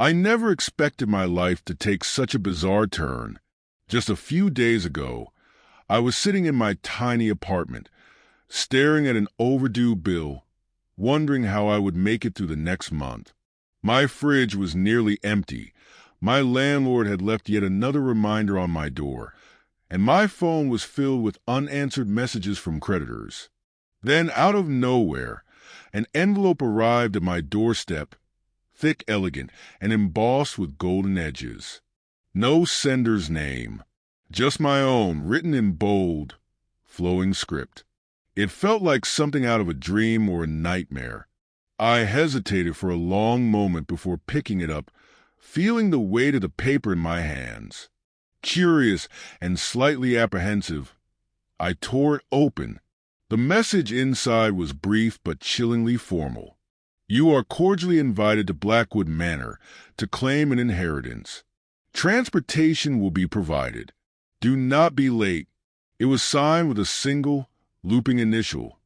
I never expected my life to take such a bizarre turn. Just a few days ago, I was sitting in my tiny apartment, staring at an overdue bill, wondering how I would make it through the next month. My fridge was nearly empty. My landlord had left yet another reminder on my door, and my phone was filled with unanswered messages from creditors. Then, out of nowhere, an envelope arrived at my doorstep, thick, elegant, and embossed with golden edges. No sender's name, just my own, written in bold, flowing script. It felt like something out of a dream or a nightmare. I hesitated for a long moment before picking it up, feeling the weight of the paper in my hands. Curious and slightly apprehensive, I tore it open. The message inside was brief but chillingly formal. You are cordially invited to Blackwood Manor to claim an inheritance. Transportation will be provided. Do not be late. It was signed with a single, looping initial,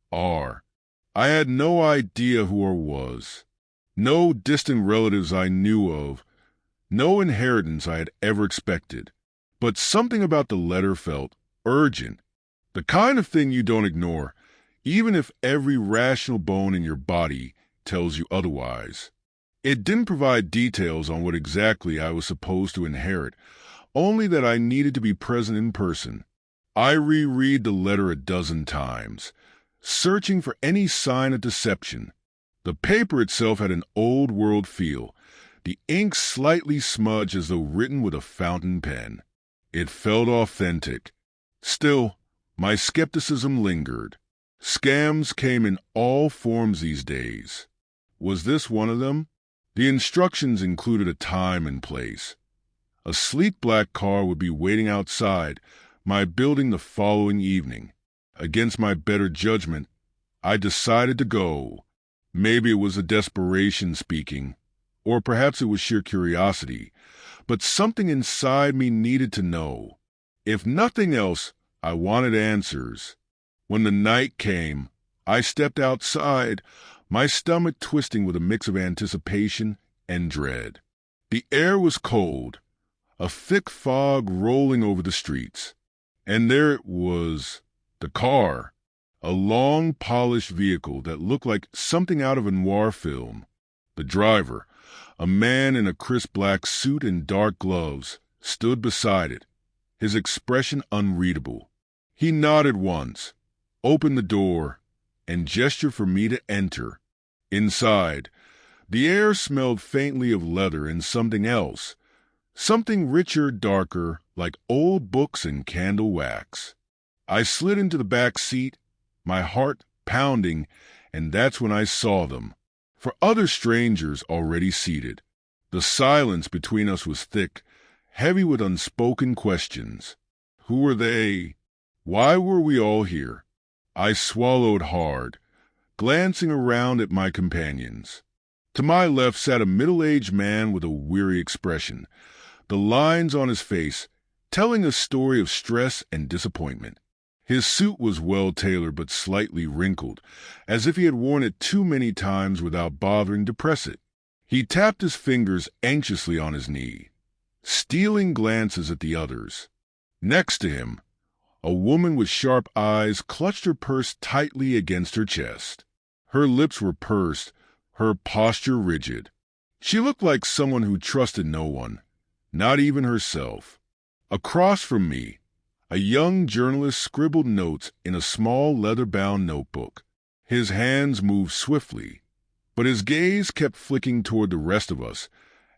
R. I had no idea who R was. No distant relatives I knew of. No inheritance I had ever expected. But something about the letter felt urgent. The kind of thing you don't ignore, even if every rational bone in your body tells you otherwise. It didn't provide details on what exactly I was supposed to inherit, only that I needed to be present in person. I reread the letter a dozen times, searching for any sign of deception. The paper itself had an old-world feel, the ink slightly smudged as though written with a fountain pen. It felt authentic. Still, my skepticism lingered. Scams came in all forms these days. Was this one of them? The instructions included a time and place. A sleek black car would be waiting outside my building the following evening. Against my better judgment, I decided to go. Maybe it was a desperation speaking, or perhaps it was sheer curiosity, but something inside me needed to know. If nothing else, I wanted answers. When the night came, I stepped outside, my stomach twisting with a mix of anticipation and dread. The air was cold, a thick fog rolling over the streets. And there it was, the car, a long, polished vehicle that looked like something out of a noir film. The driver, a man in a crisp black suit and dark gloves, stood beside it, his expression unreadable. He nodded once, opened the door, and gestured for me to enter. Inside, the air smelled faintly of leather and something else, something richer, darker, like old books and candle wax. I slid into the back seat, my heart pounding, and that's when I saw them. For other strangers already seated. The silence between us was thick, heavy with unspoken questions. Who were they? Why were we all here? I swallowed hard, glancing around at my companions. To my left sat a middle-aged man with a weary expression, the lines on his face telling a story of stress and disappointment. His suit was well-tailored but slightly wrinkled, as if he had worn it too many times without bothering to press it. He tapped his fingers anxiously on his knee, stealing glances at the others. Next to him, a woman with sharp eyes clutched her purse tightly against her chest. Her lips were pursed, her posture rigid. She looked like someone who trusted no one, not even herself. Across from me, a young journalist scribbled notes in a small leather-bound notebook. His hands moved swiftly, but his gaze kept flicking toward the rest of us,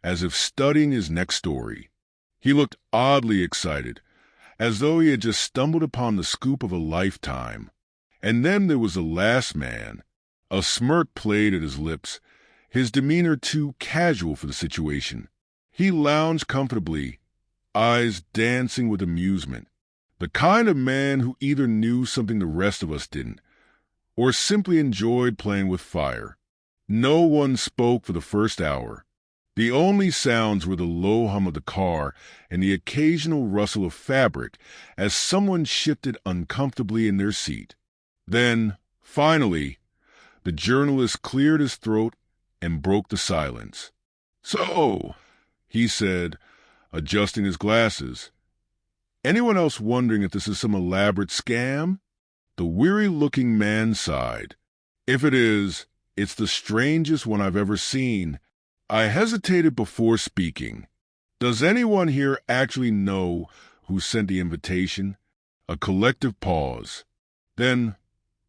as if studying his next story. He looked oddly excited, as though he had just stumbled upon the scoop of a lifetime. And then there was the last man. A smirk played at his lips, his demeanor too casual for the situation. He lounged comfortably, eyes dancing with amusement. The kind of man who either knew something the rest of us didn't, or simply enjoyed playing with fire. No one spoke for the first hour. The only sounds were the low hum of the car and the occasional rustle of fabric as someone shifted uncomfortably in their seat. Then, finally, the journalist cleared his throat and broke the silence. "So," he said, adjusting his glasses, "anyone else wondering if this is some elaborate scam?" The weary-looking man sighed. "If it is, it's the strangest one I've ever seen." I hesitated before speaking. "Does anyone here actually know who sent the invitation?" A collective pause. Then,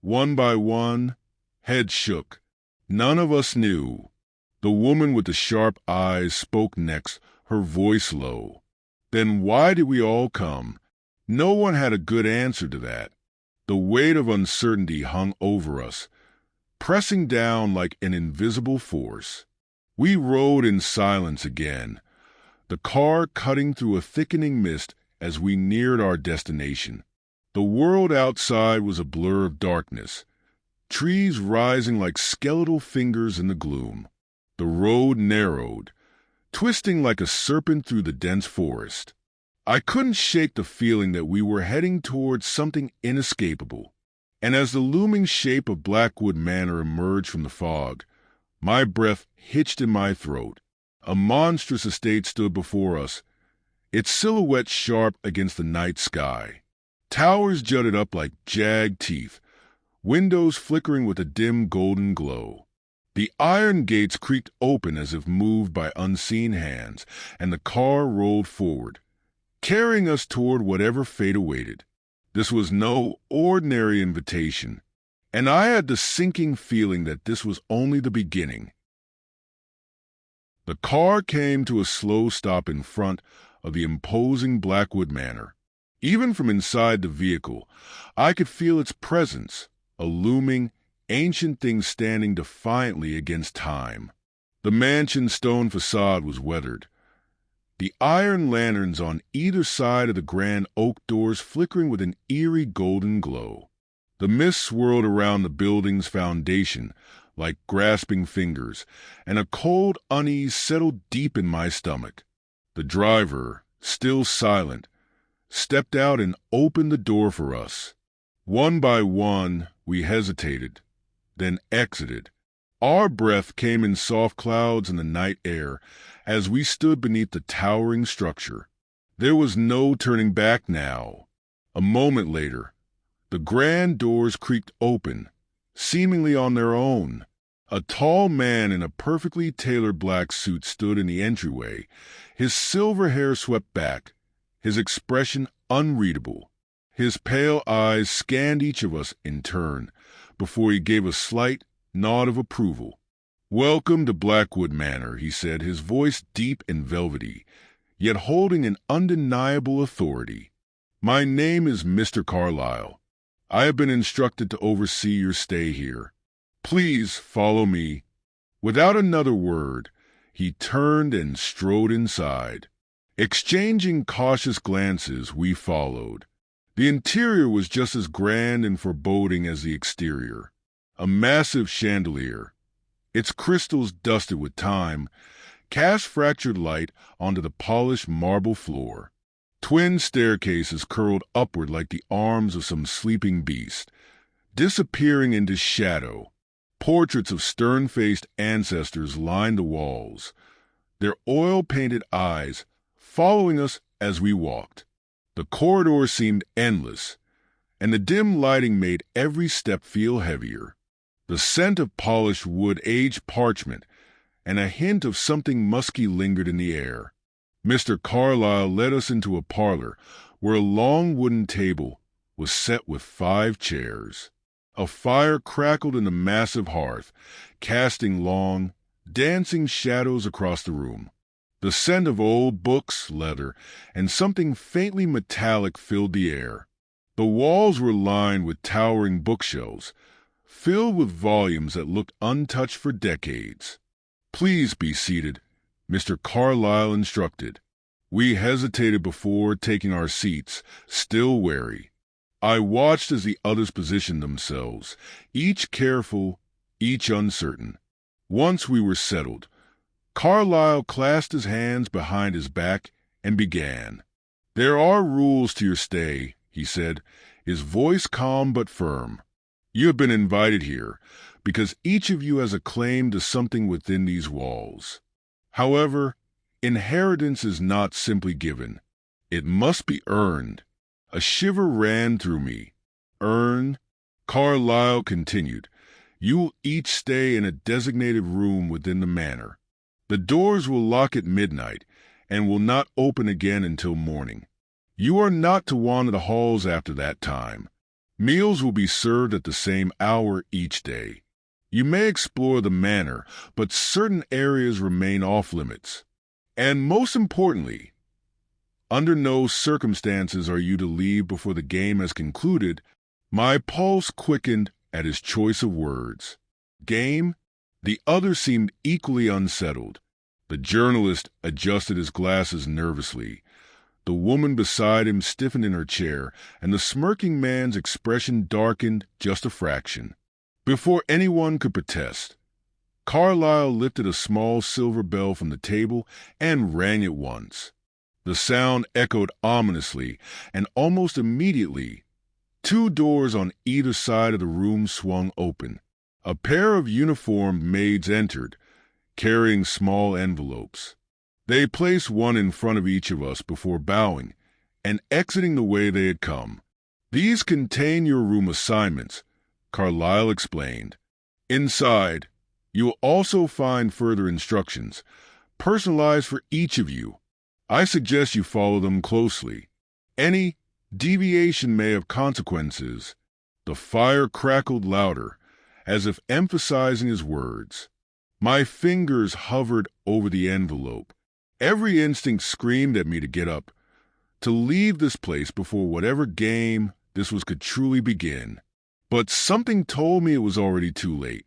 one by one, heads shook. None of us knew. The woman with the sharp eyes spoke next, her voice low. "Then why did we all come?" No one had a good answer to that. The weight of uncertainty hung over us, pressing down like an invisible force. We rode in silence again, the car cutting through a thickening mist as we neared our destination. The world outside was a blur of darkness, trees rising like skeletal fingers in the gloom. The road narrowed, twisting like a serpent through the dense forest. I couldn't shake the feeling that we were heading towards something inescapable. And as the looming shape of Blackwood Manor emerged from the fog, my breath hitched in my throat. A monstrous estate stood before us, its silhouette sharp against the night sky. Towers jutted up like jagged teeth, windows flickering with a dim golden glow. The iron gates creaked open as if moved by unseen hands, and the car rolled forward, carrying us toward whatever fate awaited. This was no ordinary invitation, and I had the sinking feeling that this was only the beginning. The car came to a slow stop in front of the imposing Blackwood Manor. Even from inside the vehicle, I could feel its presence, a looming, ancient thing standing defiantly against time. The mansion's stone facade was weathered, the iron lanterns on either side of the grand oak doors flickering with an eerie golden glow. The mist swirled around the building's foundation like grasping fingers, and a cold unease settled deep in my stomach. The driver, still silent, stepped out and opened the door for us. One by one, we hesitated, then exited. Our breath came in soft clouds in the night air as we stood beneath the towering structure. There was no turning back now. A moment later, the grand doors creaked open, seemingly on their own. A tall man in a perfectly tailored black suit stood in the entryway, his silver hair swept back, his expression unreadable. His pale eyes scanned each of us in turn before he gave a slight nod of approval. "Welcome to Blackwood Manor," he said, his voice deep and velvety, yet holding an undeniable authority. "My name is Mr. Carlyle. I have been instructed to oversee your stay here. Please follow me." Without another word, he turned and strode inside. Exchanging cautious glances, we followed. The interior was just as grand and foreboding as the exterior. A massive chandelier, its crystals dusted with time, cast fractured light onto the polished marble floor. Twin staircases curled upward like the arms of some sleeping beast, disappearing into shadow. Portraits of stern-faced ancestors lined the walls, their oil-painted eyes following us as we walked. The corridor seemed endless, and the dim lighting made every step feel heavier. The scent of polished wood, aged parchment, and a hint of something musky lingered in the air. Mr. Carlyle led us into a parlor where a long wooden table was set with 5 chairs. A fire crackled in the massive hearth, casting long, dancing shadows across the room. The scent of old books, leather, and something faintly metallic filled the air. The walls were lined with towering bookshelves, filled with volumes that looked untouched for decades. "Please be seated," Mr. Carlyle instructed. We hesitated before taking our seats, still wary. I watched as the others positioned themselves, each careful, each uncertain. Once we were settled, Carlyle clasped his hands behind his back and began. "There are rules to your stay," he said, his voice calm but firm. "You have been invited here because each of you has a claim to something within these walls. However, inheritance is not simply given. It must be earned. A shiver ran through me. Earn? Carlyle continued. You will each stay in a designated room within the manor. The doors will lock at midnight and will not open again until morning. You are not to wander the halls after that time. Meals will be served at the same hour each day. You may explore the manor, but certain areas remain off-limits. And most importantly, under no circumstances are you to leave before the game has concluded. My pulse quickened at his choice of words. Game? The other seemed equally unsettled. The journalist adjusted his glasses nervously. The woman beside him stiffened in her chair, and the smirking man's expression darkened just a fraction. Before anyone could protest, Carlyle lifted a small silver bell from the table and rang it once. The sound echoed ominously, and almost immediately, 2 doors on either side of the room swung open. A pair of uniformed maids entered, carrying small envelopes. They placed one in front of each of us before bowing and exiting the way they had come. These contain your room assignments, Carlyle explained. Inside, you will also find further instructions, personalized for each of you. I suggest you follow them closely. Any deviation may have consequences. The fire crackled louder, as if emphasizing his words. My fingers hovered over the envelope. Every instinct screamed at me to get up, to leave this place before whatever game this was could truly begin. But something told me it was already too late.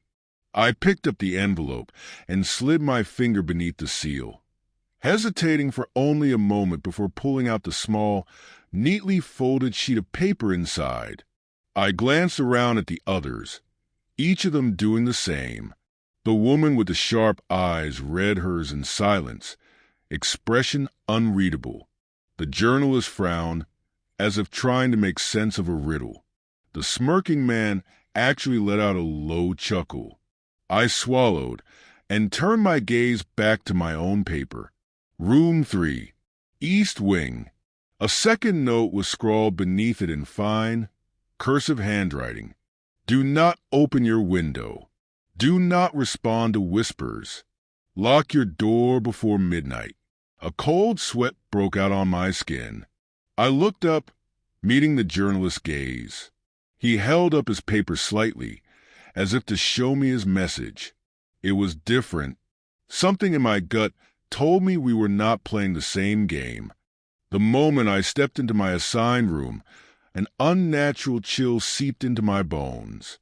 I picked up the envelope and slid my finger beneath the seal, hesitating for only a moment before pulling out the small, neatly folded sheet of paper inside. I glanced around at the others, each of them doing the same. The woman with the sharp eyes read hers in silence, expression unreadable. The journalist frowned, as if trying to make sense of a riddle. The smirking man actually let out a low chuckle. I swallowed and turned my gaze back to my own paper. Room 3, East Wing. A second note was scrawled beneath it in fine, cursive handwriting. Do not open your window. Do not respond to whispers. Lock your door before midnight. A cold sweat broke out on my skin. I looked up, meeting the journalist's gaze. He held up his paper slightly, as if to show me his message. It was different. Something in my gut told me we were not playing the same game. The moment I stepped into my assigned room, an unnatural chill seeped into my bones.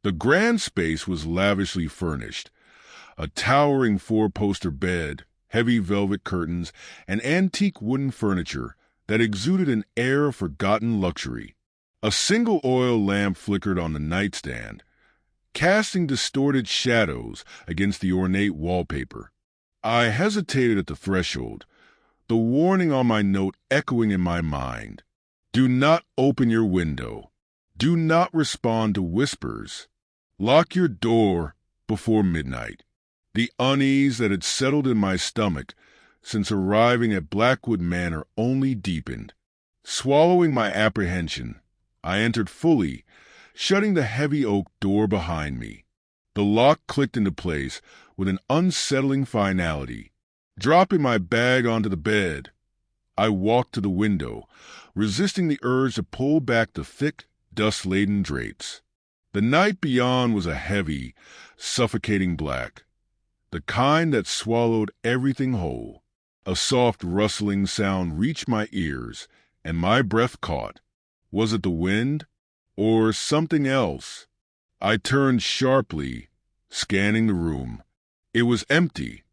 The grand space was lavishly furnished. A towering 4-poster bed, heavy velvet curtains, and antique wooden furniture that exuded an air of forgotten luxury. A single oil lamp flickered on the nightstand, casting distorted shadows against the ornate wallpaper. I hesitated at the threshold, the warning on my note echoing in my mind. Do not open your window. Do not respond to whispers. Lock your door before midnight. The unease that had settled in my stomach since arriving at Blackwood Manor only deepened. Swallowing my apprehension, I entered fully, shutting the heavy oak door behind me. The lock clicked into place with an unsettling finality. Dropping my bag onto the bed, I walked to the window, resisting the urge to pull back the thick, dust-laden drapes. The night beyond was a heavy, suffocating black, the kind that swallowed everything whole. A soft rustling sound reached my ears, and my breath caught. Was it the wind, or something else? I turned sharply, scanning the room. It was empty,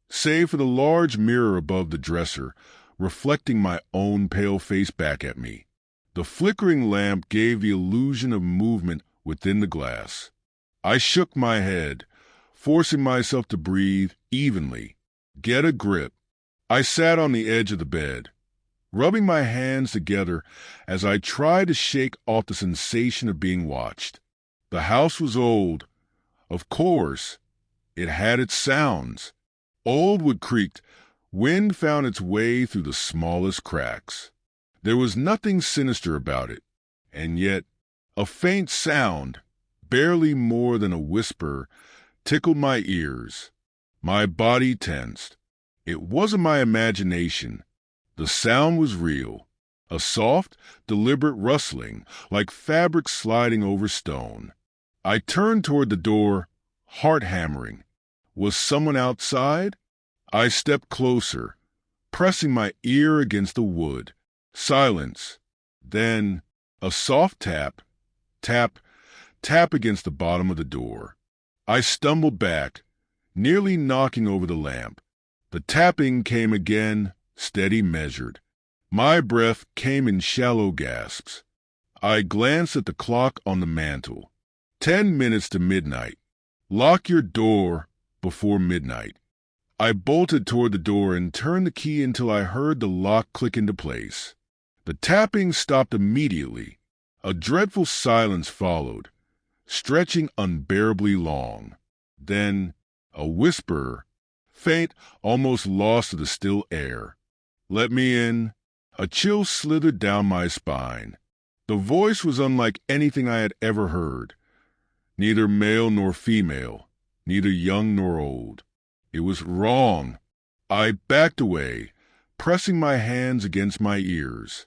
save for the large mirror above the dresser, reflecting my own pale face back at me. The flickering lamp gave the illusion of movement within the glass. I shook my head, forcing myself to breathe evenly. Get a grip. I sat on the edge of the bed, rubbing my hands together as I tried to shake off the sensation of being watched. The house was old. Of course, it had its sounds. Old wood creaked. Wind found its way through the smallest cracks. There was nothing sinister about it, and yet a faint sound, barely more than a whisper, tickled my ears. My body tensed. It wasn't my imagination. The sound was real. A soft, deliberate rustling, like fabric sliding over stone. I turned toward the door, heart hammering. Was someone outside? I stepped closer, pressing my ear against the wood. Silence. Then a soft tap, tap, tap against the bottom of the door. I stumbled back, nearly knocking over the lamp. The tapping came again, steady, measured. My breath came in shallow gasps. I glanced at the clock on the mantel. 10 minutes to midnight. Lock your door before midnight. I bolted toward the door and turned the key until I heard the lock click into place. The tapping stopped immediately. A dreadful silence followed, stretching unbearably long. Then a whisper, faint, almost lost to the still air. Let me in. A chill slithered down my spine. The voice was unlike anything I had ever heard. Neither male nor female, neither young nor old. It was wrong. I backed away, pressing my hands against my ears.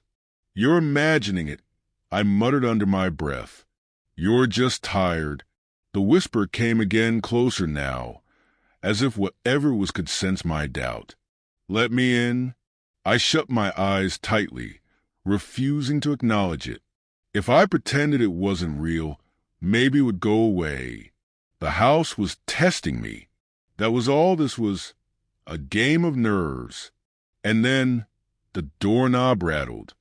You're imagining it, I muttered under my breath. You're just tired. The whisper came again, closer now, as if whatever was could sense my doubt. Let me in. I shut my eyes tightly, refusing to acknowledge it. If I pretended it wasn't real, maybe it would go away. The house was testing me. That was all this was, a game of nerves. And then the doorknob rattled.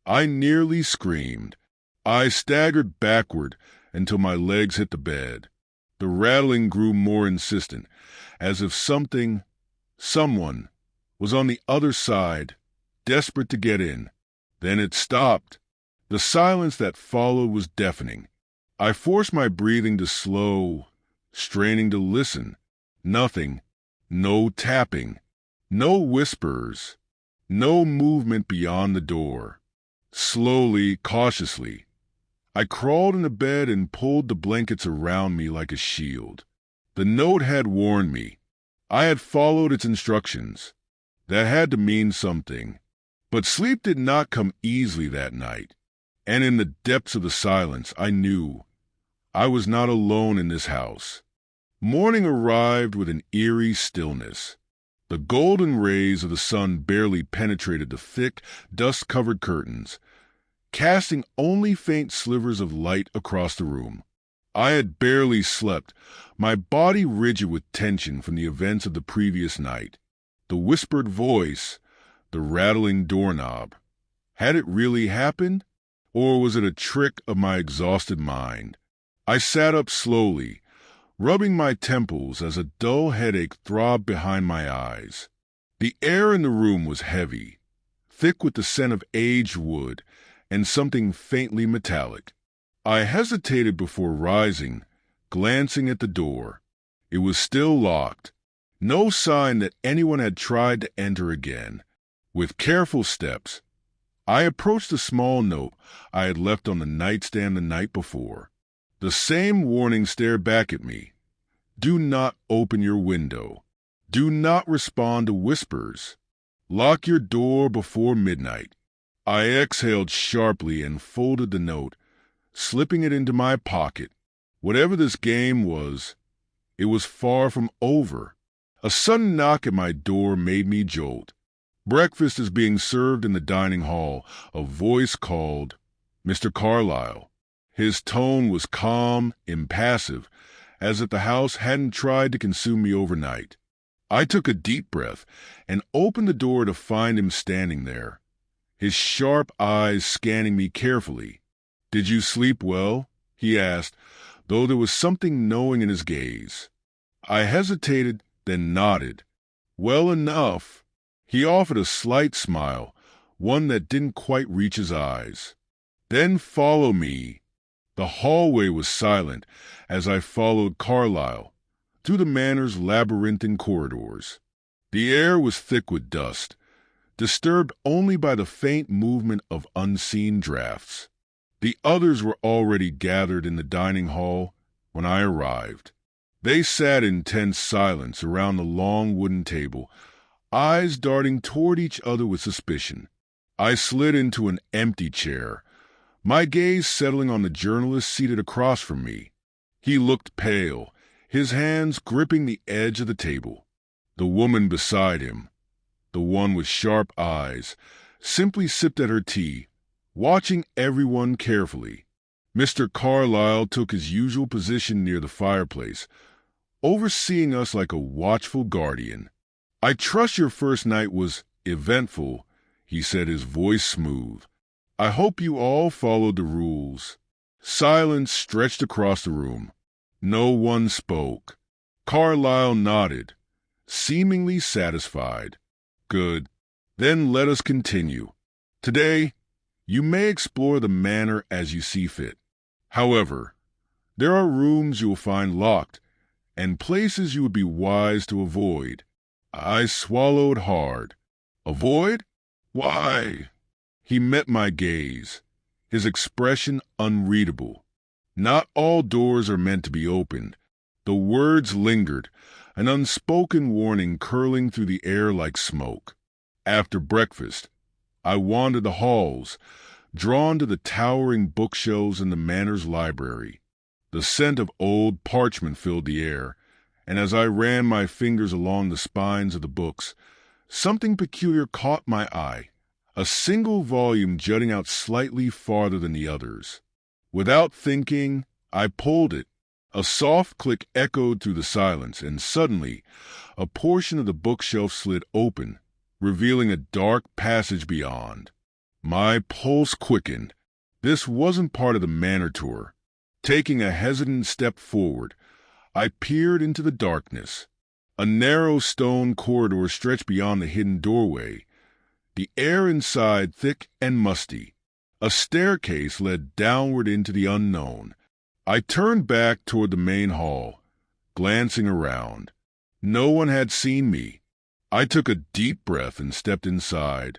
I nearly screamed. I staggered backward until my legs hit the bed. The rattling grew more insistent, as if someone, was on the other side, desperate to get in. Then it stopped. The silence that followed was deafening. I forced my breathing to slow, straining to listen. Nothing. No tapping. No whispers. No movement beyond the door. Slowly, cautiously, I crawled into bed and pulled the blankets around me like a shield. The note had warned me. I had followed its instructions. That had to mean something. But sleep did not come easily that night. And in the depths of the silence, I knew I was not alone in this house. Morning arrived with an eerie stillness. The golden rays of the sun barely penetrated the thick, dust-covered curtains, casting only faint slivers of light across the room. I had barely slept, my body rigid with tension from the events of the previous night. The whispered voice, the rattling doorknob. Had it really happened? Or was it a trick of my exhausted mind? I sat up slowly, rubbing my temples as a dull headache throbbed behind my eyes. The air in the room was heavy, thick with the scent of aged wood and something faintly metallic. I hesitated before rising, glancing at the door. It was still locked. No sign that anyone had tried to enter again. With careful steps, I approached the small note I had left on the nightstand the night before. The same warning stared back at me. Do not open your window. Do not respond to whispers. Lock your door before midnight. I exhaled sharply and folded the note, slipping it into my pocket. Whatever this game was, it was far from over. A sudden knock at my door made me jolt. Breakfast is being served in the dining hall. A voice called, "Mr. Carlyle." His tone was calm, impassive, as if the house hadn't tried to consume me overnight. I took a deep breath and opened the door to find him standing there, his sharp eyes scanning me carefully. "Did you sleep well?" he asked, though there was something knowing in his gaze. I hesitated, then nodded. "Well enough." He offered a slight smile, one that didn't quite reach his eyes. "Then follow me." The hallway was silent as I followed Carlyle through the manor's labyrinthine corridors. The air was thick with dust, disturbed only by the faint movement of unseen drafts. The others were already gathered in the dining hall when I arrived. They sat in tense silence around the long wooden table, eyes darting toward each other with suspicion. I slid into an empty chair, my gaze settling on the journalist seated across from me. He looked pale, his hands gripping the edge of the table. The woman beside him, the one with sharp eyes, simply sipped at her tea, watching everyone carefully. Mr. Carlyle took his usual position near the fireplace, overseeing us like a watchful guardian. "I trust your first night was eventful," he said, his voice smooth. "I hope you all followed the rules." Silence stretched across the room. No one spoke. Carlyle nodded, seemingly satisfied. "Good. Then let us continue. Today, you may explore the manor as you see fit. However, there are rooms you will find locked and places you would be wise to avoid." I swallowed hard. "Avoid? Why?" He met my gaze, his expression unreadable. "Not all doors are meant to be opened." The words lingered, an unspoken warning curling through the air like smoke. After breakfast, I wandered the halls, drawn to the towering bookshelves in the manor's library. The scent of old parchment filled the air, and as I ran my fingers along the spines of the books, something peculiar caught my eye, a single volume jutting out slightly farther than the others. Without thinking, I pulled it. A soft click echoed through the silence, and suddenly, a portion of the bookshelf slid open, revealing a dark passage beyond. My pulse quickened. This wasn't part of the manor tour. Taking a hesitant step forward, I peered into the darkness. A narrow stone corridor stretched beyond the hidden doorway, the air inside thick and musty. A staircase led downward into the unknown. I turned back toward the main hall, glancing around. No one had seen me. I took a deep breath and stepped inside,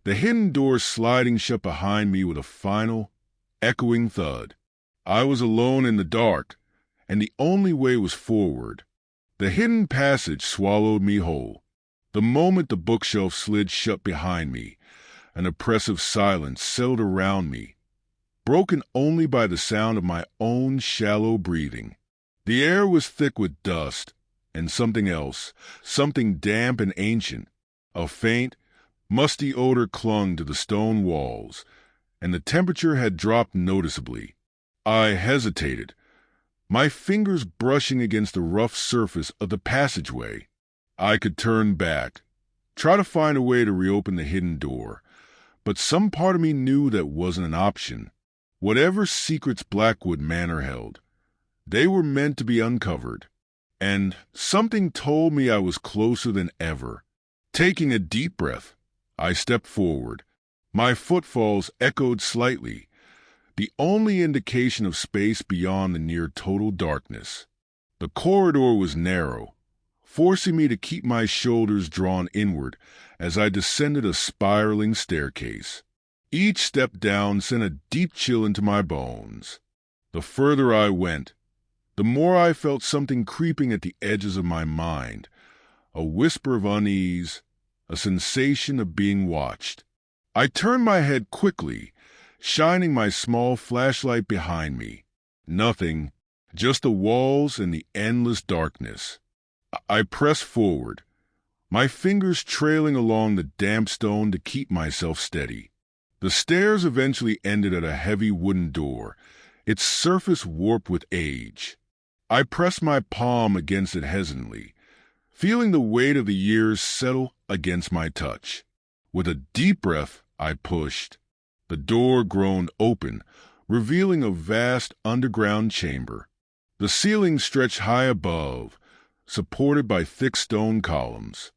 the hidden door sliding shut behind me with a final, echoing thud. I was alone in the dark, and the only way was forward. The hidden passage swallowed me whole. The moment the bookshelf slid shut behind me, an oppressive silence settled around me, broken only by the sound of my own shallow breathing. The air was thick with dust, and something else, something damp and ancient. A faint, musty odor clung to the stone walls, and the temperature had dropped noticeably. I hesitated, my fingers brushing against the rough surface of the passageway. I could turn back, try to find a way to reopen the hidden door, but some part of me knew that wasn't an option. Whatever secrets Blackwood Manor held, they were meant to be uncovered, and something told me I was closer than ever. Taking a deep breath, I stepped forward. My footfalls echoed slightly, the only indication of space beyond the near total darkness. The corridor was narrow, forcing me to keep my shoulders drawn inward as I descended a spiraling staircase. Each step down sent a deep chill into my bones. The further I went, the more I felt something creeping at the edges of my mind, a whisper of unease, a sensation of being watched. I turned my head quickly, shining my small flashlight behind me. Nothing, just the walls and the endless darkness. I pressed forward, my fingers trailing along the damp stone to keep myself steady. The stairs eventually ended at a heavy wooden door, its surface warped with age. I pressed my palm against it hesitantly, feeling the weight of the years settle against my touch. With a deep breath, I pushed. The door groaned open, revealing a vast underground chamber. The ceiling stretched high above, supported by thick stone columns.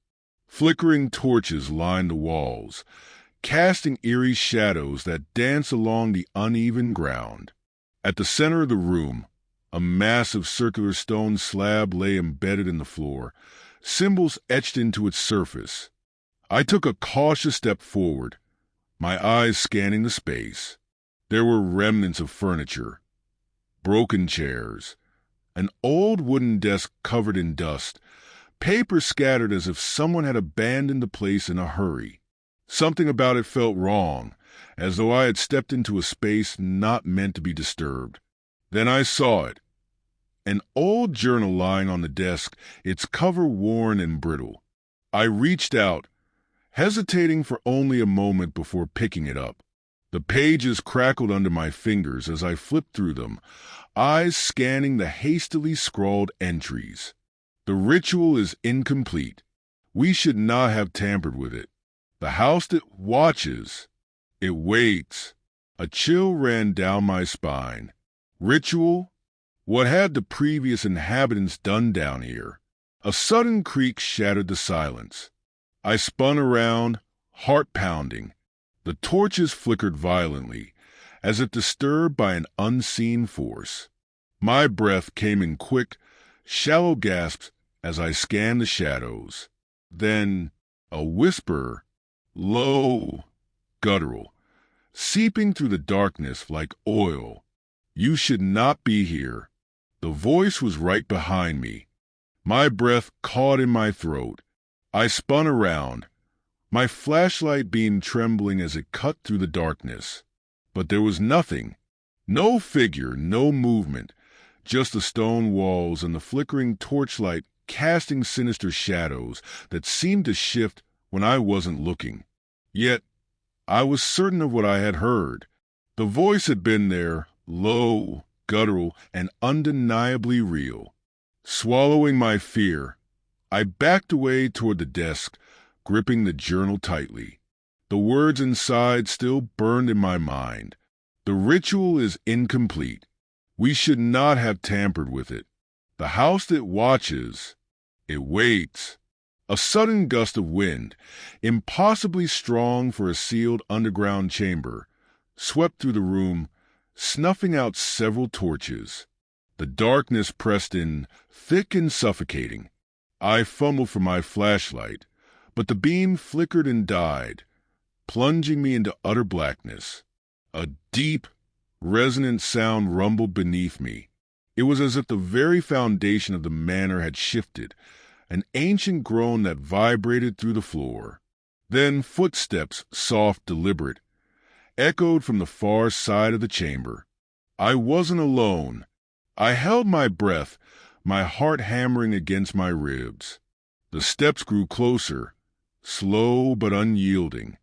Flickering torches lined the walls, casting eerie shadows that danced along the uneven ground. At the center of the room, a massive circular stone slab lay embedded in the floor, symbols etched into its surface. I took a cautious step forward, my eyes scanning the space. There were remnants of furniture, broken chairs, an old wooden desk covered in dust, paper scattered as if someone had abandoned the place in a hurry. Something about it felt wrong, as though I had stepped into a space not meant to be disturbed. Then I saw it. An old journal lying on the desk, its cover worn and brittle. I reached out, hesitating for only a moment before picking it up. The pages crackled under my fingers as I flipped through them, eyes scanning the hastily scrawled entries. The ritual is incomplete. We should not have tampered with it. The house that watches, it waits. A chill ran down my spine. Ritual? What had the previous inhabitants done down here? A sudden creak shattered the silence. I spun around, heart pounding. The torches flickered violently, as if disturbed by an unseen force. My breath came in quick, shallow gasps as I scanned the shadows. Then a whisper, low, guttural, seeping through the darkness like oil. You should not be here. The voice was right behind me. My breath caught in my throat. I spun around, my flashlight beam trembling as it cut through the darkness. But there was nothing. No figure, no movement, just the stone walls and the flickering torchlight casting sinister shadows that seemed to shift when I wasn't looking. Yet, I was certain of what I had heard. The voice had been there, low, guttural, and undeniably real. Swallowing my fear, I backed away toward the desk, gripping the journal tightly. The words inside still burned in my mind. The ritual is incomplete. We should not have tampered with it. The house that watches, it waits. A sudden gust of wind, impossibly strong for a sealed underground chamber, swept through the room, snuffing out several torches. The darkness pressed in, thick and suffocating. I fumbled for my flashlight, but the beam flickered and died, plunging me into utter blackness. A deep, resonant sound rumbled beneath me. It was as if the very foundation of the manor had shifted, an ancient groan that vibrated through the floor. Then footsteps, soft, deliberate, echoed from the far side of the chamber. I wasn't alone. I held my breath, my heart hammering against my ribs. The steps grew closer, slow but unyielding.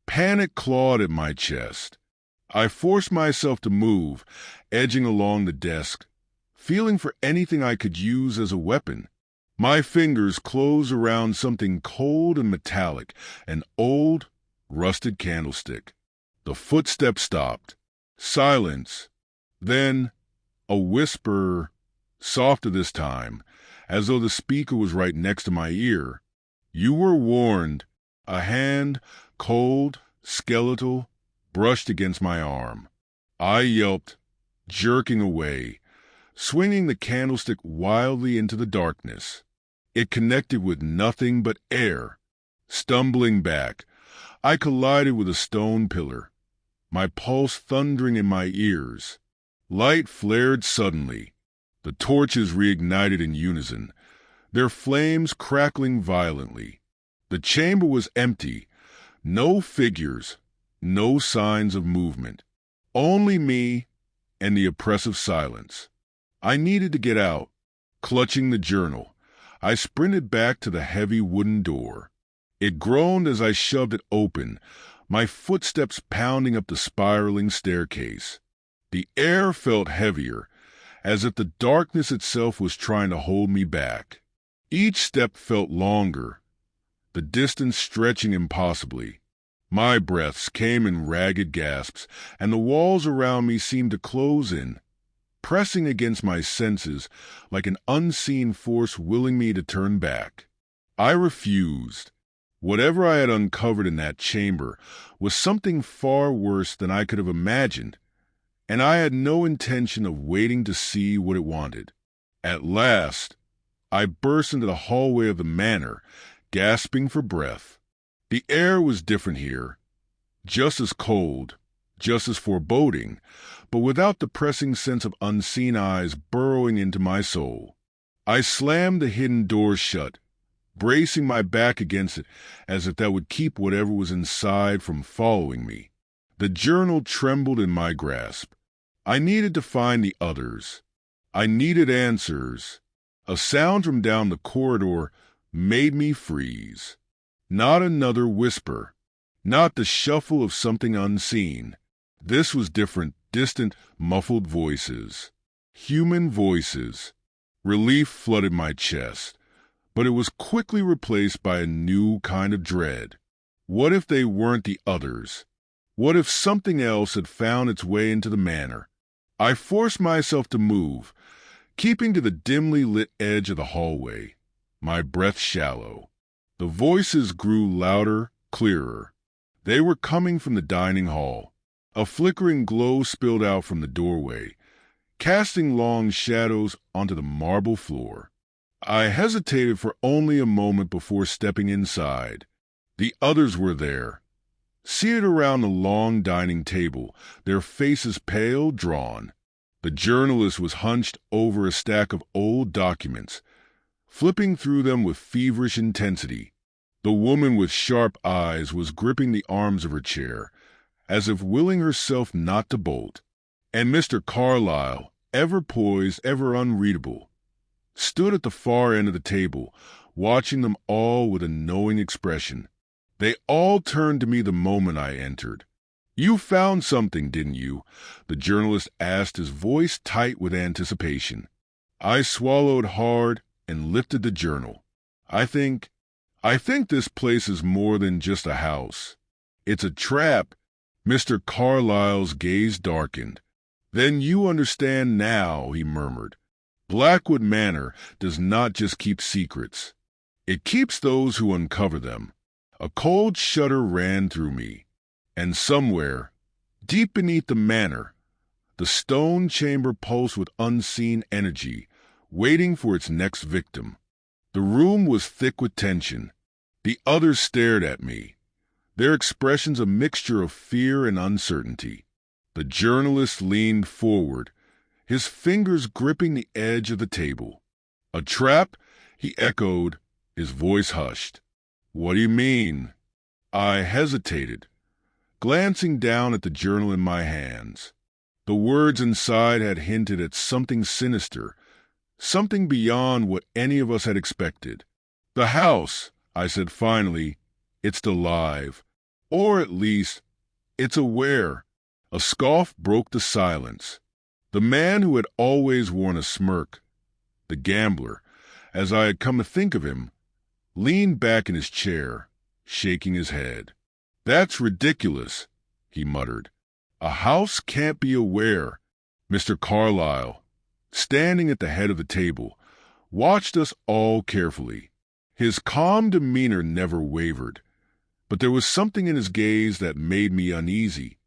Panic clawed at my chest. I forced myself to move, edging along the desk, feeling for anything I could use as a weapon. My fingers closed around something cold and metallic, an old, rusted candlestick. The footsteps stopped. Silence. Then a whisper, softer this time, as though the speaker was right next to my ear. You were warned. A hand, cold, skeletal, brushed against my arm. I yelped, jerking away, swinging the candlestick wildly into the darkness. It connected with nothing but air. Stumbling back, I collided with a stone pillar, my pulse thundering in my ears. Light flared suddenly. The torches reignited in unison, their flames crackling violently. The chamber was empty, no figures, no signs of movement. Only me and the oppressive silence. I needed to get out. Clutching the journal, I sprinted back to the heavy wooden door. It groaned as I shoved it open, my footsteps pounding up the spiraling staircase. The air felt heavier, as if the darkness itself was trying to hold me back. Each step felt longer, the distance stretching impossibly. My breaths came in ragged gasps, and the walls around me seemed to close in, pressing against my senses like an unseen force willing me to turn back. I refused. Whatever I had uncovered in that chamber was something far worse than I could have imagined, and I had no intention of waiting to see what it wanted. At last, I burst into the hallway of the manor, gasping for breath. The air was different here, just as cold, just as foreboding, but without the pressing sense of unseen eyes burrowing into my soul. I slammed the hidden door shut, bracing my back against it as if that would keep whatever was inside from following me. The journal trembled in my grasp. I needed to find the others. I needed answers. A sound from down the corridor made me freeze. Not another whisper. Not the shuffle of something unseen. This was different, distant, muffled voices. Human voices. Relief flooded my chest, but it was quickly replaced by a new kind of dread. What if they weren't the others? What if something else had found its way into the manor? I forced myself to move, keeping to the dimly lit edge of the hallway, my breath shallow. The voices grew louder, clearer. They were coming from the dining hall. A flickering glow spilled out from the doorway, casting long shadows onto the marble floor. I hesitated for only a moment before stepping inside. The others were there, seated around the long dining table, their faces pale, drawn. The journalist was hunched over a stack of old documents, flipping through them with feverish intensity. The woman with sharp eyes was gripping the arms of her chair, as if willing herself not to bolt. And Mr. Carlyle, ever poised, ever unreadable, stood at the far end of the table, watching them all with a knowing expression. They all turned to me the moment I entered. "You found something, didn't you?" the journalist asked, his voice tight with anticipation. I swallowed hard and lifted the journal. I think this place is more than just a house. It's a trap." Mr. Carlyle's gaze darkened. "Then you understand now," he murmured. "Blackwood Manor does not just keep secrets. It keeps those who uncover them." A cold shudder ran through me, and somewhere, deep beneath the manor, the stone chamber pulsed with unseen energy, waiting for its next victim. The room was thick with tension. The others stared at me, their expressions a mixture of fear and uncertainty. The journalist leaned forward, his fingers gripping the edge of the table. "A trap?" he echoed, his voice hushed. "What do you mean?" I hesitated, glancing down at the journal in my hands. The words inside had hinted at something sinister, something beyond what any of us had expected. "The house," I said finally, "it's alive. Or at least, it's aware." A scoff broke the silence. The man who had always worn a smirk, the gambler, as I had come to think of him, leaned back in his chair, shaking his head. "That's ridiculous," he muttered. "A house can't be aware." Mr. Carlyle, standing at the head of the table, watched us all carefully. His calm demeanor never wavered, but there was something in his gaze that made me uneasy.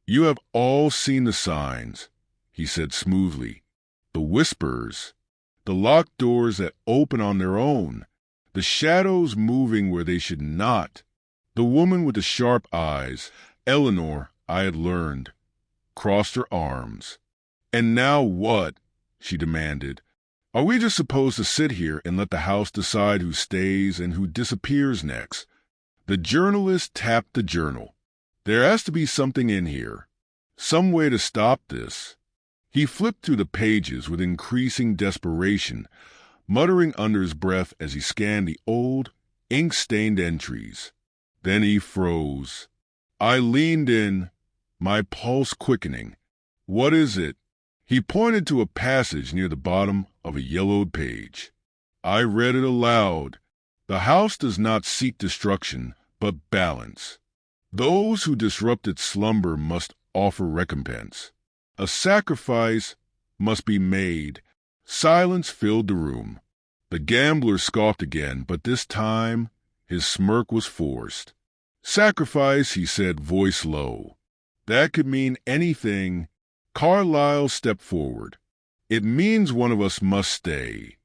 "You have all seen the signs," he said smoothly. "The whispers, the locked doors that open on their own, the shadows moving where they should not." The woman with the sharp eyes, Eleanor, I had learned, crossed her arms. "And now what?" she demanded. "Are we just supposed to sit here and let the house decide who stays and who disappears next?" The journalist tapped the journal. "There has to be something in here, some way to stop this." He flipped through the pages with increasing desperation, muttering under his breath as he scanned the old, ink-stained entries. Then he froze. I leaned in, my pulse quickening. "What is it?" He pointed to a passage near the bottom of a yellowed page. I read it aloud. "The house does not seek destruction, but balance. Those who disrupt its slumber must offer recompense. A sacrifice must be made." Silence filled the room. The gambler scoffed again, but this time his smirk was forced. "Sacrifice," he said, voice low. "That could mean anything." Carlyle stepped forward. "It means one of us must stay.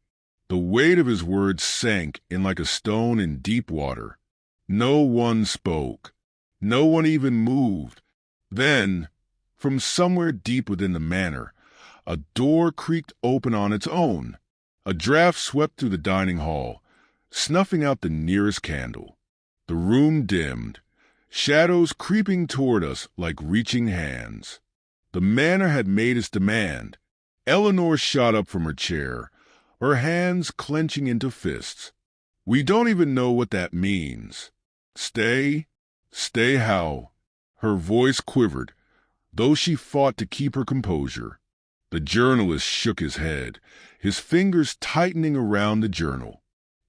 The weight of his words sank in like a stone in deep water. No one spoke. No one even moved. Then, from somewhere deep within the manor, a door creaked open on its own. A draft swept through the dining hall, snuffing out the nearest candle. The room dimmed, shadows creeping toward us like reaching hands. The manor had made its demand. Eleanor shot up from her chair, her hands clenching into fists. We don't even know what that means. Stay? Stay how? Her voice quivered, though she fought to keep her composure. The journalist shook his head, his fingers tightening around the journal.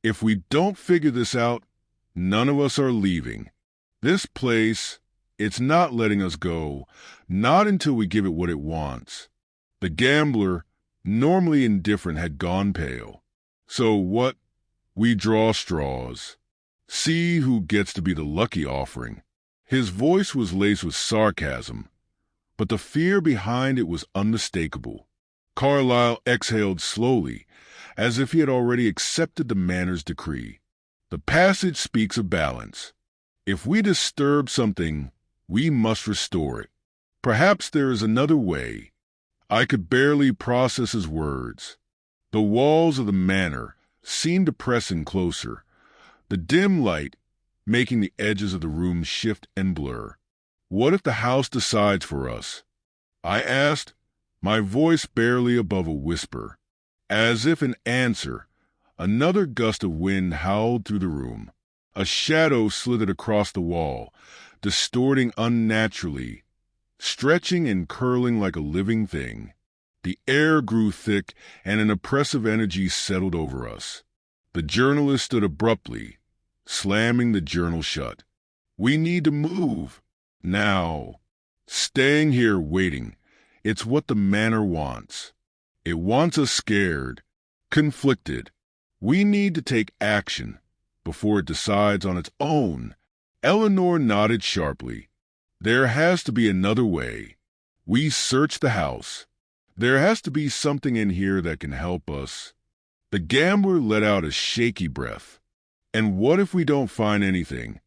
If we don't figure this out, none of us are leaving. This place, it's not letting us go, not until we give it what it wants. The gambler, normally indifferent, had gone pale. So what? We draw straws. See who gets to be the lucky offering. His voice was laced with sarcasm, but the fear behind it was unmistakable. Carlyle exhaled slowly, as if he had already accepted the manor's decree. The passage speaks of balance. If we disturb something, we must restore it. Perhaps there is another way. I could barely process his words. The walls of the manor seemed to press in closer, the dim light making the edges of the room shift and blur. What if the house decides for us? I asked, my voice barely above a whisper. As if in answer, another gust of wind howled through the room. A shadow slithered across the wall, distorting unnaturally, stretching and curling like a living thing. The air grew thick, and an oppressive energy settled over us. The journalist stood abruptly, slamming the journal shut. We need to move. Now. Staying here waiting, it's what the manor wants. It wants us scared, conflicted. We need to take action before it decides on its own. Eleanor nodded sharply. There has to be another way. We searched the house. There has to be something in here that can help us. The gambler let out a shaky breath. And what if we don't find anything?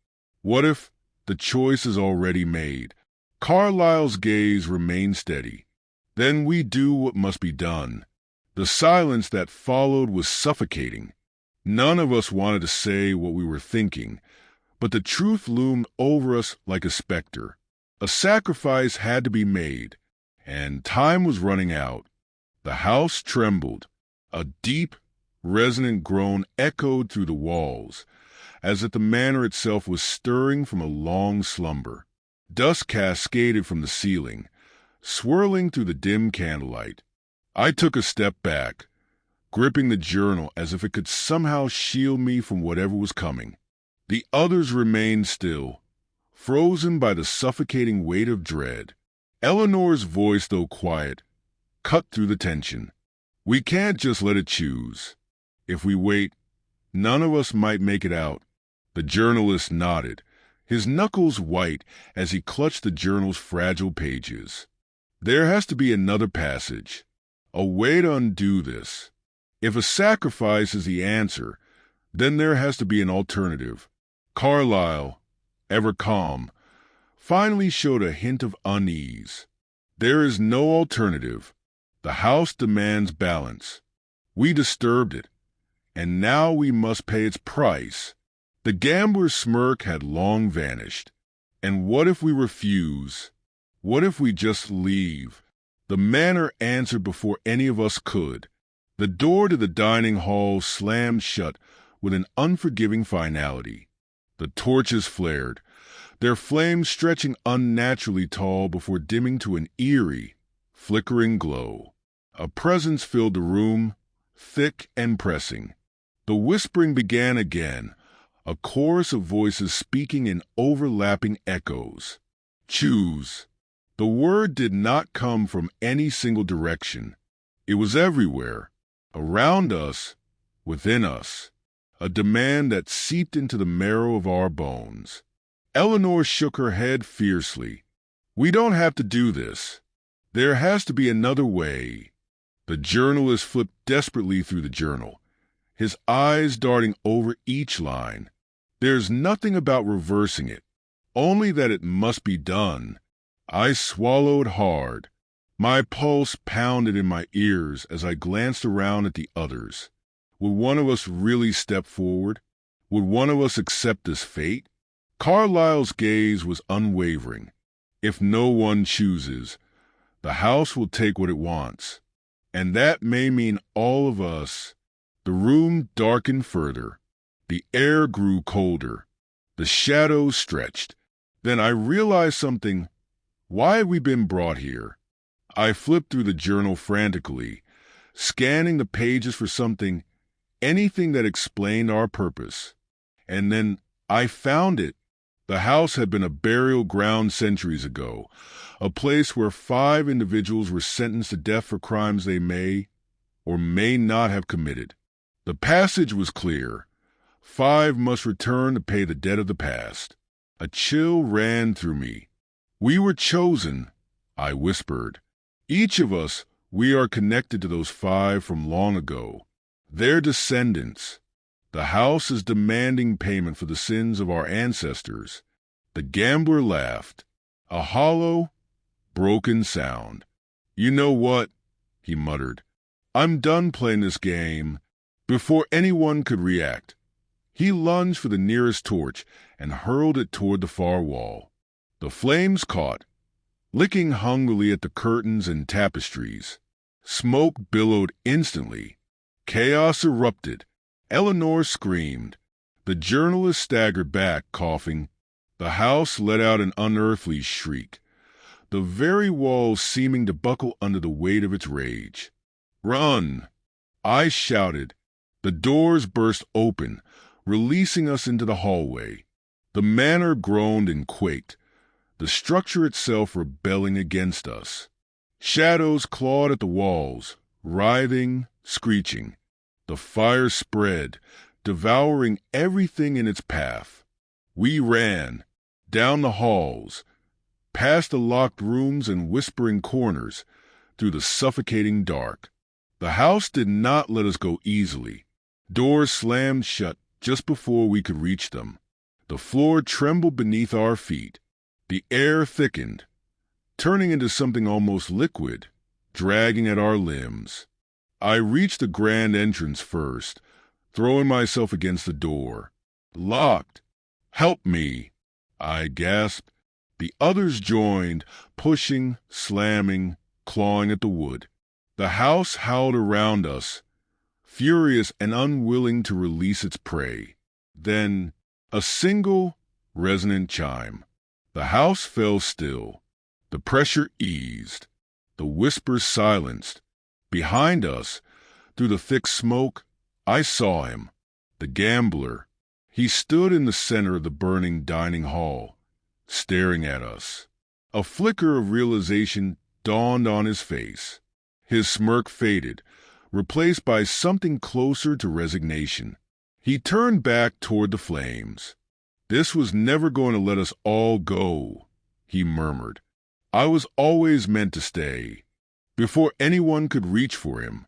What if the choice is already made? Carlyle's gaze remained steady. Then we do what must be done. The silence that followed was suffocating. None of us wanted to say what we were thinking, but the truth loomed over us like a specter. A sacrifice had to be made, and time was running out. The house trembled. A deep, resonant groan echoed through the walls, as if the manor itself was stirring from a long slumber. Dust cascaded from the ceiling, swirling through the dim candlelight. I took a step back, gripping the journal as if it could somehow shield me from whatever was coming. The others remained still, frozen by the suffocating weight of dread. Eleanor's voice, though quiet, cut through the tension. We can't just let it choose. If we wait, none of us might make it out. The journalist nodded, his knuckles white as he clutched the journal's fragile pages. There has to be another passage, a way to undo this. If a sacrifice is the answer, then there has to be an alternative. Carlyle, ever calm, finally showed a hint of unease. There is no alternative. The house demands balance. We disturbed it, and now we must pay its price. The gambler's smirk had long vanished. And what if we refuse? What if we just leave? The manor answered before any of us could. The door to the dining hall slammed shut with an unforgiving finality. The torches flared, their flames stretching unnaturally tall before dimming to an eerie, flickering glow. A presence filled the room, thick and pressing. The whispering began again, a chorus of voices speaking in overlapping echoes. Choose. The word did not come from any single direction. It was everywhere, around us, within us, a demand that seeped into the marrow of our bones. Eleanor shook her head fiercely. We don't have to do this. There has to be another way. The journalist flipped desperately through the journal, his eyes darting over each line. There's nothing about reversing it, only that it must be done. I swallowed hard. My pulse pounded in my ears as I glanced around at the others. Would one of us really step forward? Would one of us accept this fate? Carlyle's gaze was unwavering. If no one chooses, the house will take what it wants. And that may mean all of us. The room darkened further. The air grew colder. The shadows stretched. Then I realized something. Why had we been brought here? I flipped through the journal frantically, scanning the pages for something, anything that explained our purpose. And then I found it. The house had been a burial ground centuries ago, a place where 5 individuals were sentenced to death for crimes they may or may not have committed. The passage was clear. 5 must return to pay the debt of the past. A chill ran through me. We were chosen, I whispered. Each of us, we are connected to those 5 from long ago. Their descendants. The house is demanding payment for the sins of our ancestors. The gambler laughed. A hollow, broken sound. You know what? He muttered. I'm done playing this game. Before anyone could react, he lunged for the nearest torch and hurled it toward the far wall. The flames caught, licking hungrily at the curtains and tapestries. Smoke billowed instantly. Chaos erupted. Eleanor screamed. The journalist staggered back, coughing. The house let out an unearthly shriek, the very walls seeming to buckle under the weight of its rage. Run! I shouted. The doors burst open, releasing us into the hallway. The manor groaned and quaked, the structure itself rebelling against us. Shadows clawed at the walls, writhing, screeching. The fire spread, devouring everything in its path. We ran, down the halls, past the locked rooms and whispering corners, through the suffocating dark. The house did not let us go easily. Doors slammed shut just before we could reach them. The floor trembled beneath our feet. The air thickened, turning into something almost liquid, dragging at our limbs. I reached the grand entrance first, throwing myself against the door. Locked. Help me, I gasped. The others joined, pushing, slamming, clawing at the wood. The house howled around us, furious and unwilling to release its prey. Then, a single, resonant chime. The house fell still. The pressure eased. The whispers silenced. Behind us, through the thick smoke, I saw him, the gambler. He stood in the center of the burning dining hall, staring at us. A flicker of realization dawned on his face. His smirk faded, replaced by something closer to resignation. He turned back toward the flames. This was never going to let us all go, he murmured. I was always meant to stay. Before anyone could reach for him,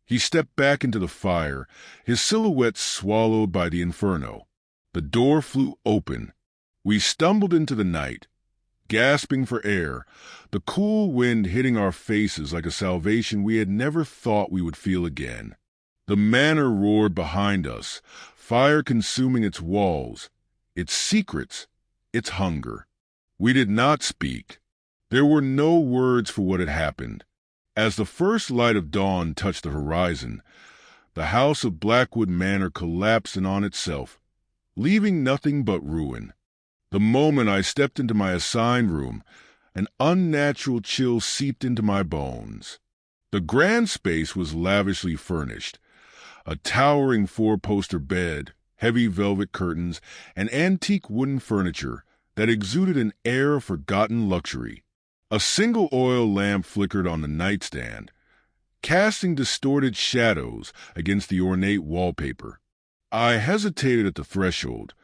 he stepped back into the fire, his silhouette swallowed by the inferno. The door flew open. We stumbled into the night, gasping for air, the cool wind hitting our faces like a salvation we had never thought we would feel again. The manor roared behind us, fire consuming its walls, its secrets, its hunger. We did not speak. There were no words for what had happened. As the first light of dawn touched the horizon, the house of Blackwood Manor collapsed in on itself, leaving nothing but ruin. The moment I stepped into my assigned room, an unnatural chill seeped into my bones. The grand space was lavishly furnished. A towering 4-poster bed, heavy velvet curtains, and antique wooden furniture that exuded an air of forgotten luxury. A single oil lamp flickered on the nightstand, casting distorted shadows against the ornate wallpaper. I hesitated at the threshold,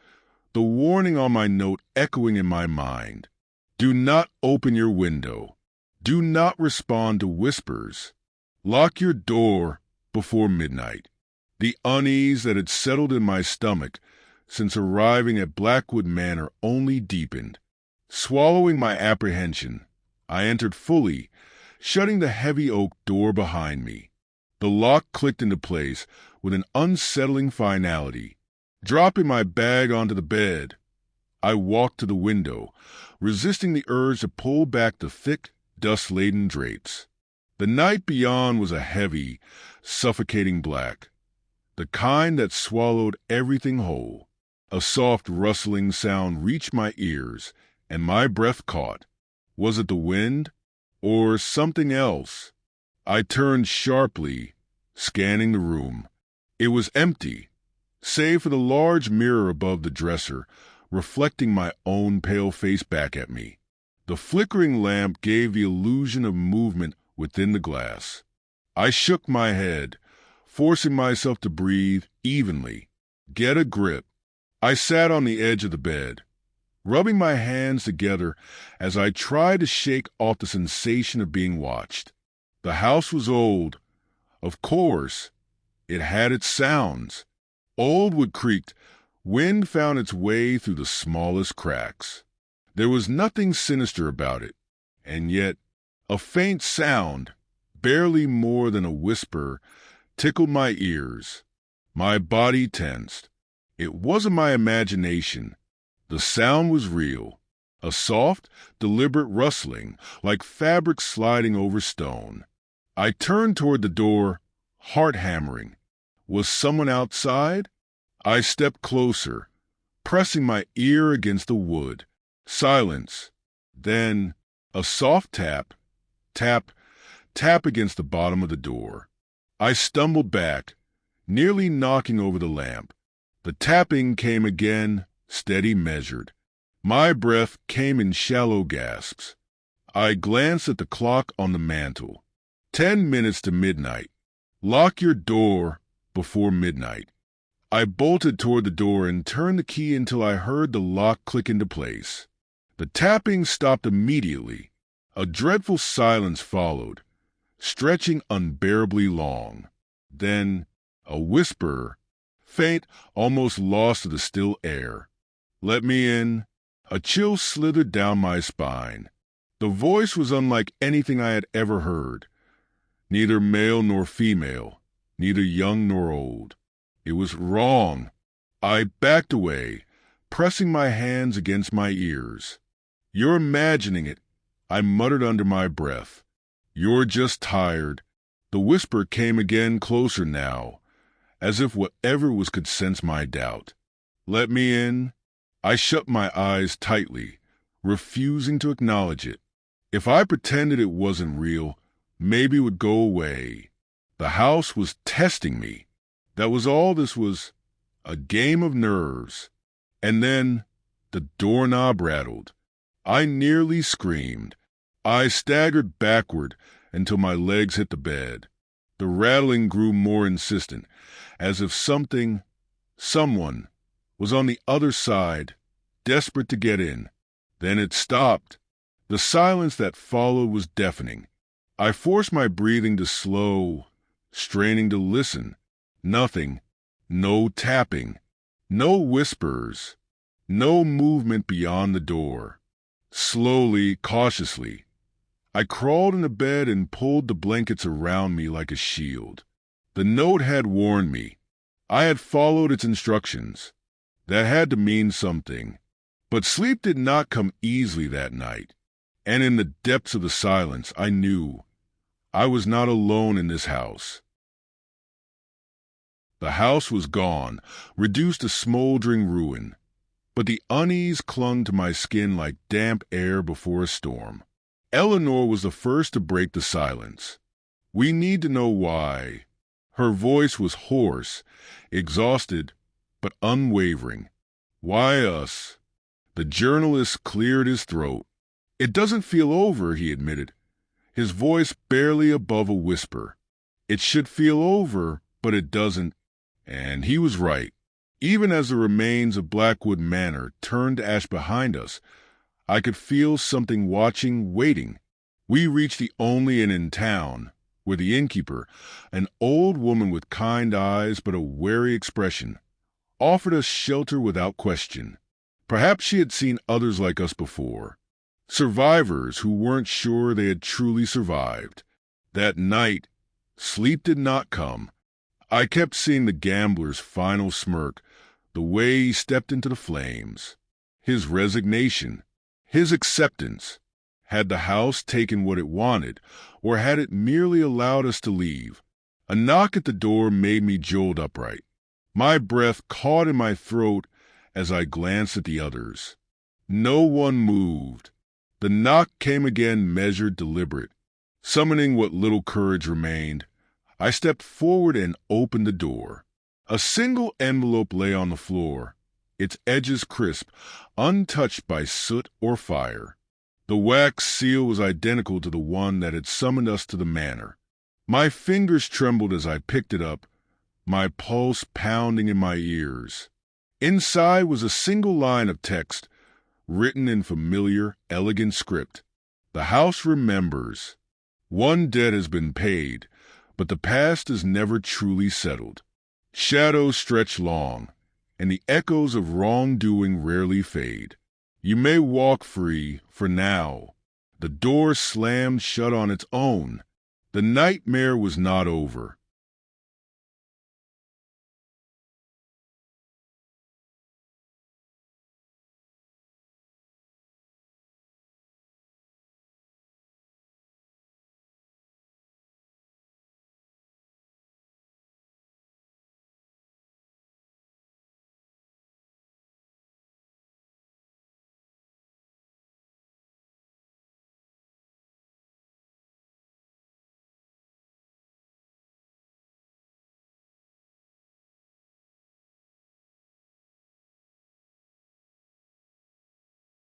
the warning on my note echoing in my mind. Do not open your window. Do not respond to whispers. Lock your door before midnight. The unease that had settled in my stomach since arriving at Blackwood Manor only deepened. Swallowing my apprehension, I entered fully, shutting the heavy oak door behind me. The lock clicked into place with an unsettling finality. Dropping my bag onto the bed, I walked to the window, resisting the urge to pull back the thick, dust-laden drapes. The night beyond was a heavy, suffocating black, the kind that swallowed everything whole. A soft rustling sound reached my ears, and my breath caught. Was it the wind, or something else? I turned sharply, scanning the room. It was empty, save for the large mirror above the dresser, reflecting my own pale face back at me. The flickering lamp gave the illusion of movement within the glass. I shook my head, forcing myself to breathe evenly. Get a grip. I sat on the edge of the bed, rubbing my hands together as I tried to shake off the sensation of being watched. The house was old. Of course, it had its sounds. Old wood creaked. Wind found its way through the smallest cracks. There was nothing sinister about it, and yet a faint sound, barely more than a whisper, tickled my ears. My body tensed. It wasn't my imagination. The sound was real, a soft, deliberate rustling, like fabric sliding over stone. I turned toward the door, heart hammering. Was someone outside? I stepped closer, pressing my ear against the wood. Silence. Then a soft tap, tap, tap against the bottom of the door. I stumbled back, nearly knocking over the lamp. The tapping came again, steady, measured. My breath came in shallow gasps. I glanced at the clock on the mantel. 10 minutes to midnight. Lock your door before midnight. I bolted toward the door and turned the key until I heard the lock click into place. The tapping stopped immediately. A dreadful silence followed, stretching unbearably long. Then a whisper, faint, almost lost to the still air. Let me in. A chill slithered down my spine. The voice was unlike anything I had ever heard. Neither male nor female, neither young nor old. It was wrong. I backed away, pressing my hands against my ears. You're imagining it, I muttered under my breath. You're just tired. The whisper came again, closer now, as if whatever was could sense my doubt. Let me in. I shut my eyes tightly, refusing to acknowledge it. If I pretended it wasn't real, maybe it would go away. The house was testing me. That was all this was, a game of nerves. And then the doorknob rattled. I nearly screamed. I staggered backward until my legs hit the bed. The rattling grew more insistent, as if someone, was on the other side, desperate to get in. Then it stopped. The silence that followed was deafening. I forced my breathing to slow, straining to listen. Nothing. No tapping. No whispers. No movement beyond the door. Slowly, cautiously, I crawled into bed and pulled the blankets around me like a shield. The note had warned me. I had followed its instructions. That had to mean something. But sleep did not come easily that night. And in the depths of the silence, I knew I was not alone in this house. The house was gone, reduced to smoldering ruin. But the unease clung to my skin like damp air before a storm. Eleanor was the first to break the silence. We need to know why. Her voice was hoarse, exhausted, but unwavering. Why us? The journalist cleared his throat. It doesn't feel over, he admitted, his voice barely above a whisper. It should feel over, but it doesn't. And he was right. Even as the remains of Blackwood Manor turned to ash behind us, I could feel something watching, waiting. We reached the only inn in town, where the innkeeper, an old woman with kind eyes but a wary expression, offered us shelter without question. Perhaps she had seen others like us before, survivors who weren't sure they had truly survived. That night, sleep did not come. I kept seeing the gambler's final smirk, the way he stepped into the flames, his resignation, his acceptance. Had the house taken what it wanted, or had it merely allowed us to leave? A knock at the door made me jolt upright. My breath caught in my throat as I glanced at the others. No one moved. The knock came again, measured, deliberate. Summoning what little courage remained, I stepped forward and opened the door. A single envelope lay on the floor, its edges crisp, untouched by soot or fire. The wax seal was identical to the one that had summoned us to the manor. My fingers trembled as I picked it up, my pulse pounding in my ears. Inside was a single line of text, written in familiar, elegant script. The house remembers. One debt has been paid, but the past is never truly settled. Shadows stretch long, and the echoes of wrongdoing rarely fade. You may walk free for now. The door slammed shut on its own. The nightmare was not over.